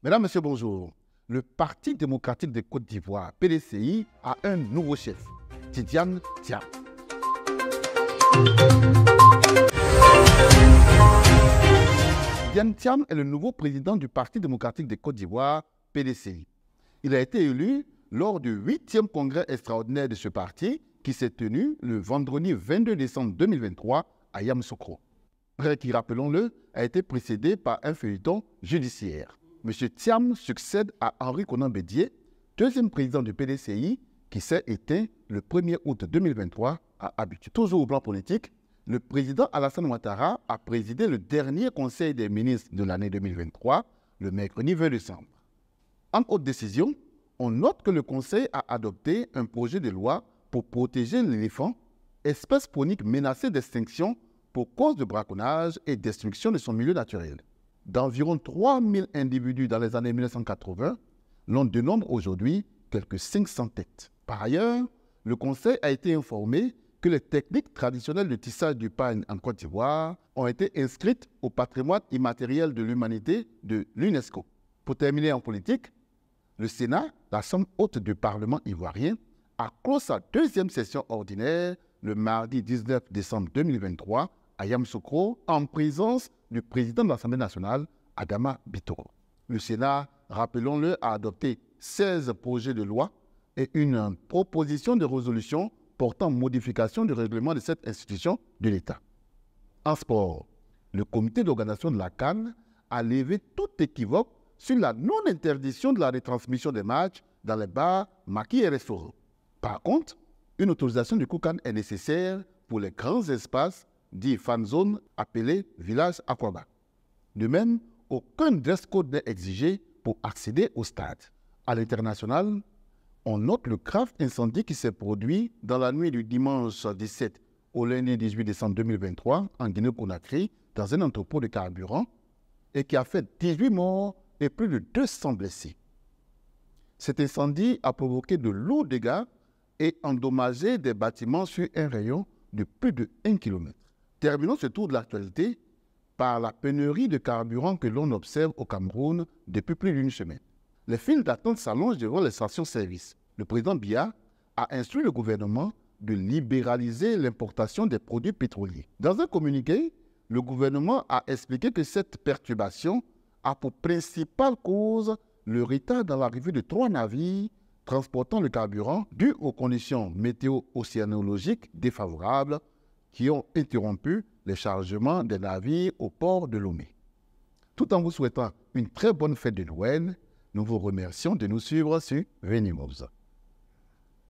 Mesdames, Messieurs, bonjour. Le Parti démocratique de Côte d'Ivoire, PDCI, a un nouveau chef, Tidiane Thiam. Tidiane Thiam est le nouveau président du Parti démocratique de Côte d'Ivoire, PDCI. Il a été élu lors du 8e congrès extraordinaire de ce parti qui s'est tenu le vendredi 22 décembre 2023 à Yamoussoukro. Qui, rappelons-le, a été précédé par un feuilleton judiciaire. M. Thiam succède à Henri Konan Bédié, deuxième président du PDCI, qui s'est éteint le 1er août 2023 à Abidjan. Toujours au plan politique, le président Alassane Ouattara a présidé le dernier conseil des ministres de l'année 2023, le mercredi 20 décembre. En haute décision, on note que le conseil a adopté un projet de loi pour protéger l'éléphant, espèce faunique menacée d'extinction pour cause de braconnage et destruction de son milieu naturel. D'environ 3000 individus dans les années 1980, l'on dénombre aujourd'hui quelques 500 têtes. Par ailleurs, le Conseil a été informé que les techniques traditionnelles de tissage du pagne en Côte d'Ivoire ont été inscrites au patrimoine immatériel de l'humanité de l'UNESCO. Pour terminer en politique, le Sénat, la Chambre haute du Parlement ivoirien, a clos sa deuxième session ordinaire le mardi 19 décembre 2023 à Yamoussoukro en présence du président de l'Assemblée nationale, Adama Bitoro. Le Sénat, rappelons-le, a adopté 16 projets de loi et une proposition de résolution portant modification du règlement de cette institution de l'État. En sport, le comité d'organisation de la CAN a levé toute équivoque sur la non-interdiction de la retransmission des matchs dans les bars, maquis et restaurants. Par contre, une autorisation du COUCAN est nécessaire pour les grands espaces dits fan zone appelés villages aquaba. De même, aucun dress code n'est exigé pour accéder au stade. À l'international, on note le grave incendie qui s'est produit dans la nuit du dimanche 17 au lundi 18 décembre 2023 en Guinée-Conakry dans un entrepôt de carburant et qui a fait 18 morts et plus de 200 blessés. Cet incendie a provoqué de lourds dégâts et endommagé des bâtiments sur un rayon de plus de 1 km. Terminons ce tour de l'actualité par la pénurie de carburant que l'on observe au Cameroun depuis plus d'une semaine. Les files d'attente s'allongent devant les stations-service. Le président Biya a instruit le gouvernement de libéraliser l'importation des produits pétroliers. Dans un communiqué, le gouvernement a expliqué que cette perturbation a pour principale cause le retard dans l'arrivée de 3 navires transportant le carburant dû aux conditions météo-océanologiques défavorables qui ont interrompu les chargements des navires au port de Lomé. Tout en vous souhaitant une très bonne fête de Noël, nous vous remercions de nous suivre sur Venimoz.